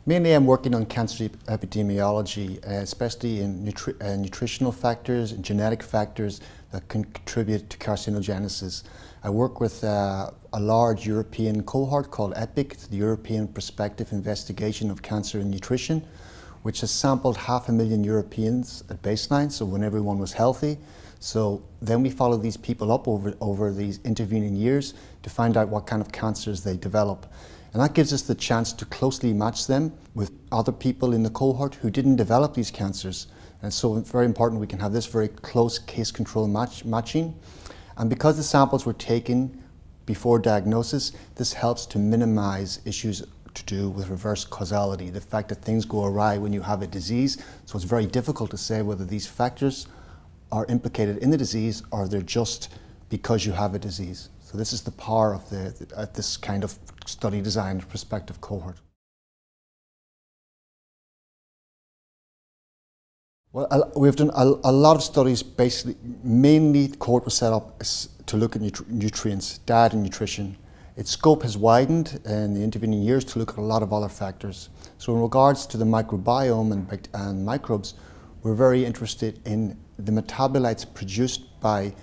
Mainly I'm working on cancer epidemiology, especially in nutritional factors and genetic factors that can contribute to carcinogenesis. I work with a large European cohort called EPIC, the European Prospective Investigation of Cancer and Nutrition, which has sampled 500,000 Europeans at baseline, so when everyone was healthy. So then we follow these people up over these intervening years to find out what kind of cancers they develop. And that gives us the chance to closely match them with other people in the cohort who didn't develop these cancers. And so it's very important we can have this very close case control matching. And because the samples were taken before diagnosis, this helps to minimize issues to do with reverse causality, the fact that things go awry when you have a disease. So it's very difficult to say whether these factors are implicated in the disease or they're just because you have a disease. So this is the power of this kind of study design prospective cohort. Well, we've done a lot of studies. Basically, mainly the cohort was set up to look at nutrients, diet and nutrition. Its scope has widened in the intervening years to look at a lot of other factors. So in regards to the microbiome and microbes, we're very interested in the metabolites produced by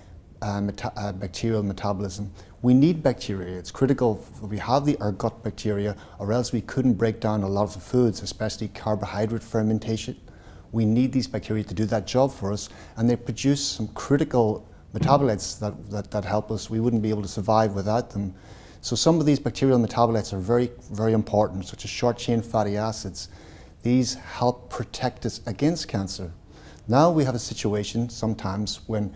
bacterial metabolism. We need bacteria. It's critical we have our gut bacteria, or else we couldn't break down a lot of the foods, especially carbohydrate fermentation. We need these bacteria to do that job for us, and they produce some critical metabolites that help us. We wouldn't be able to survive without them. So some of these bacterial metabolites are very, very important, such as short-chain fatty acids. These help protect us against cancer. Now we have a situation sometimes when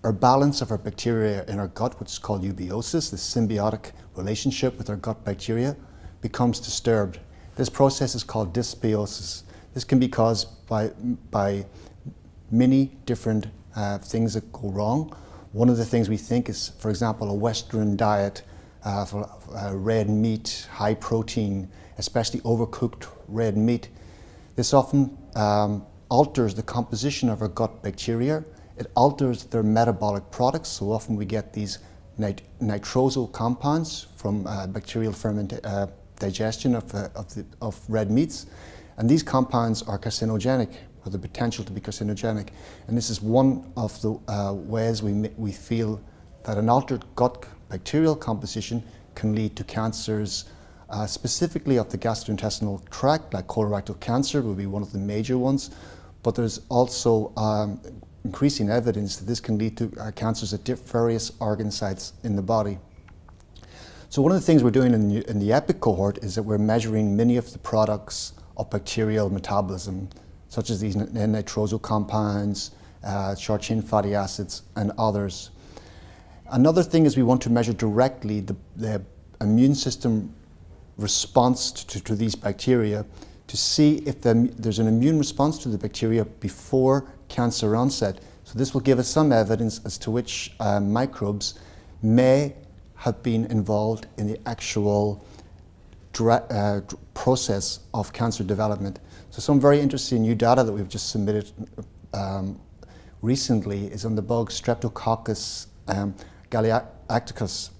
our balance of our bacteria in our gut, which is called eubiosis, the symbiotic relationship with our gut bacteria, becomes disturbed. This process is called dysbiosis. This can be caused by many different things that go wrong. One of the things we think is, for example, a Western diet for red meat, high protein, especially overcooked red meat. This often alters the composition of our gut bacteria. It alters their metabolic products, so often we get these nitrosyl compounds from bacterial digestion of red meats. And these compounds are carcinogenic, or the potential to be carcinogenic. And this is one of the ways we feel that an altered gut bacterial composition can lead to cancers, specifically of the gastrointestinal tract, like colorectal cancer would be one of the major ones. But there's also increasing evidence that this can lead to cancers at various organ sites in the body. So one of the things we're doing in the EPIC cohort is that we're measuring many of the products of bacterial metabolism, such as these nitrosyl compounds, short-chain fatty acids, and others. Another thing is we want to measure directly the immune system response to these bacteria to see if there's an immune response to the bacteria before cancer onset. So this will give us some evidence as to which microbes may have been involved in the actual process of cancer development. So some very interesting new data that we've just submitted recently is on the bug Streptococcus gallolyticus.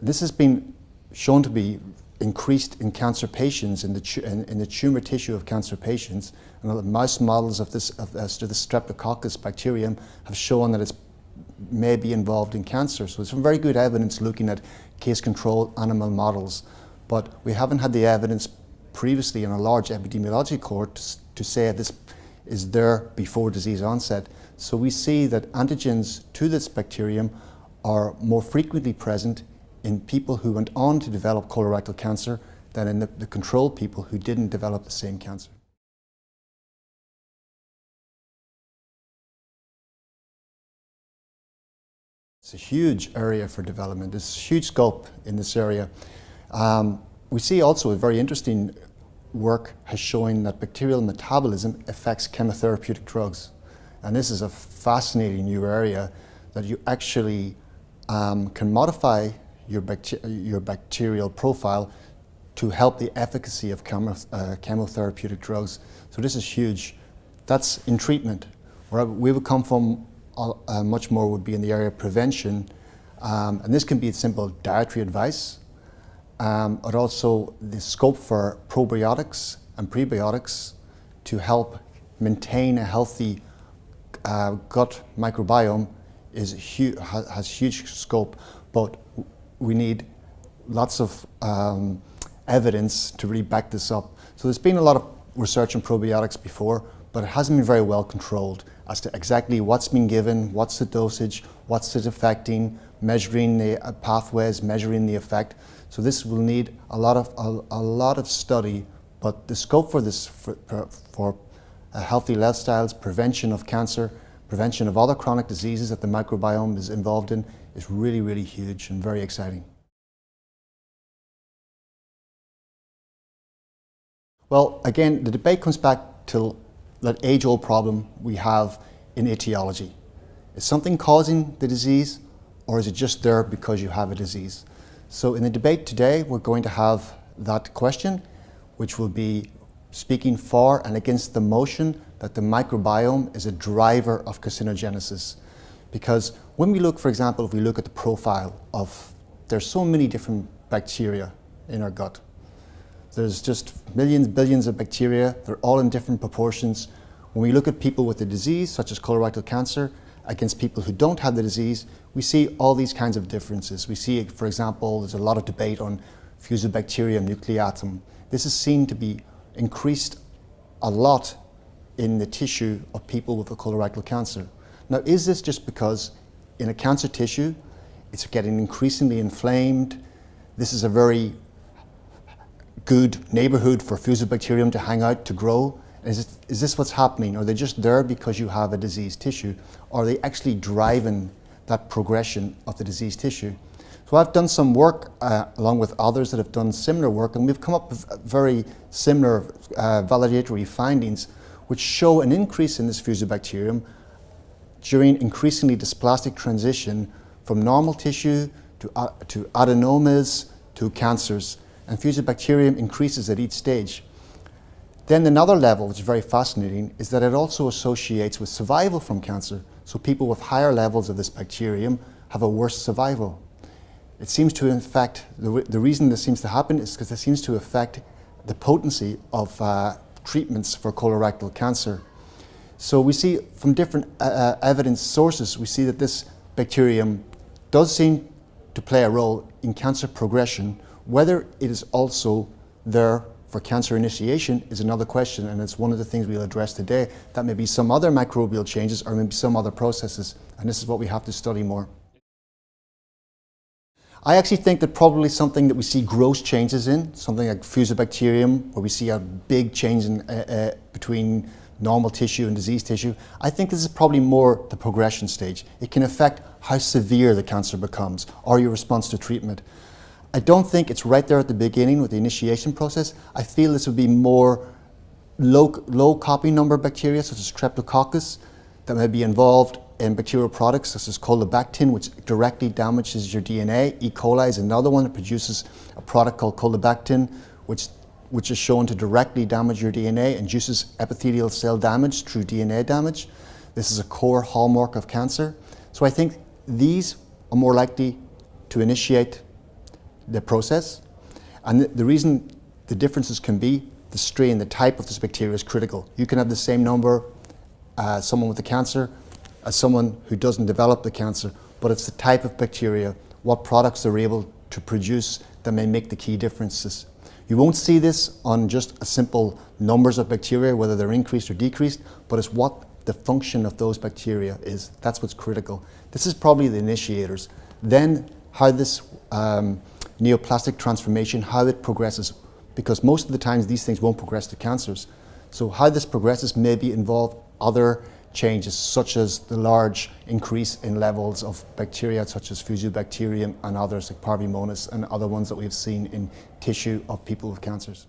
This has been shown to be increased in cancer patients, in the tumor tissue of cancer patients, and the mouse models of the Streptococcus bacterium have shown that it may be involved in cancer. So there's some very good evidence looking at case control animal models, but we haven't had the evidence previously in a large epidemiology cohort to say this is there before disease onset. So we see that antigens to this bacterium are more frequently present in people who went on to develop colorectal cancer than in the control people who didn't develop the same cancer. It's a huge area for development. There's huge scope in this area. We see also a very interesting work has shown that bacterial metabolism affects chemotherapeutic drugs. And this is a fascinating new area that you actually can modify your bacterial profile to help the efficacy of chemotherapeutic drugs. So this is huge. That's in treatment. Where we would come from much more would be in the area of prevention. And this can be simple dietary advice, but also the scope for probiotics and prebiotics to help maintain a healthy gut microbiome has huge scope, but we need lots of evidence to really back this up. So there's been a lot of research on probiotics before, but it hasn't been very well controlled as to exactly what's been given, what's the dosage, what's it affecting, measuring the pathways, measuring the effect. So this will need a lot of study, but the scope for this for healthy lifestyles, prevention of cancer, prevention of other chronic diseases that the microbiome is involved in is really, really huge and very exciting. Well, again, the debate comes back to that age-old problem we have in etiology. Is something causing the disease, or is it just there because you have a disease? So in the debate today, we're going to have that question, which will be speaking for and against the motion that the microbiome is a driver of carcinogenesis. Because when we look, for example, if we look at the profile of, there's so many different bacteria in our gut. There's just millions, billions of bacteria. They're all in different proportions. When we look at people with a disease, such as colorectal cancer, against people who don't have the disease, we see all these kinds of differences. We see, for example, there's a lot of debate on Fusobacterium nucleatum. This is seen to be increased a lot in the tissue of people with a colorectal cancer. Now, is this just because in a cancer tissue, it's getting increasingly inflamed? This is a very good neighborhood for Fusobacterium to hang out, to grow. Is this what's happening? Are they just there because you have a diseased tissue? Or are they actually driving that progression of the diseased tissue? So I've done some work along with others that have done similar work, and we've come up with very similar validatory findings which show an increase in this Fusobacterium during increasingly dysplastic transition from normal tissue to adenomas to cancers. And Fusobacterium increases at each stage. Then another level, which is very fascinating, is that it also associates with survival from cancer. So people with higher levels of this bacterium have a worse survival. It seems to, in fact, the reason this seems to happen is because it seems to affect the potency of treatments for colorectal cancer. So we see from different evidence sources, we see that this bacterium does seem to play a role in cancer progression. Whether it is also there for cancer initiation is another question, and it's one of the things we'll address today. That may be some other microbial changes or maybe some other processes, and this is what we have to study more. I actually think that probably something that we see gross changes in, something like Fusobacterium, where we see a big change in, between normal tissue and diseased tissue, I think this is probably more the progression stage. It can affect how severe the cancer becomes or your response to treatment. I don't think it's right there at the beginning with the initiation process. I feel this would be more low copy number bacteria, such as Streptococcus, that may be involved in bacterial products such as colobactin, which directly damages your DNA. E. coli is another one that produces a product called colobactin, which is shown to directly damage your DNA, induces epithelial cell damage through DNA damage. This is a core hallmark of cancer. So I think these are more likely to initiate the process. And the reason the differences can be the strain, the type of this bacteria is critical. You can have the same number as someone with the cancer as someone who doesn't develop the cancer, but it's the type of bacteria, what products they're able to produce that may make the key differences. You won't see this on just a simple numbers of bacteria, whether they're increased or decreased, but it's what the function of those bacteria is. That's what's critical. This is probably the initiators. Then how this neoplastic transformation, how it progresses, because most of the times these things won't progress to cancers. So how this progresses maybe involve other changes, such as the large increase in levels of bacteria such as Fusobacterium and others like Parvimonas and other ones that we've seen in tissue of people with cancers.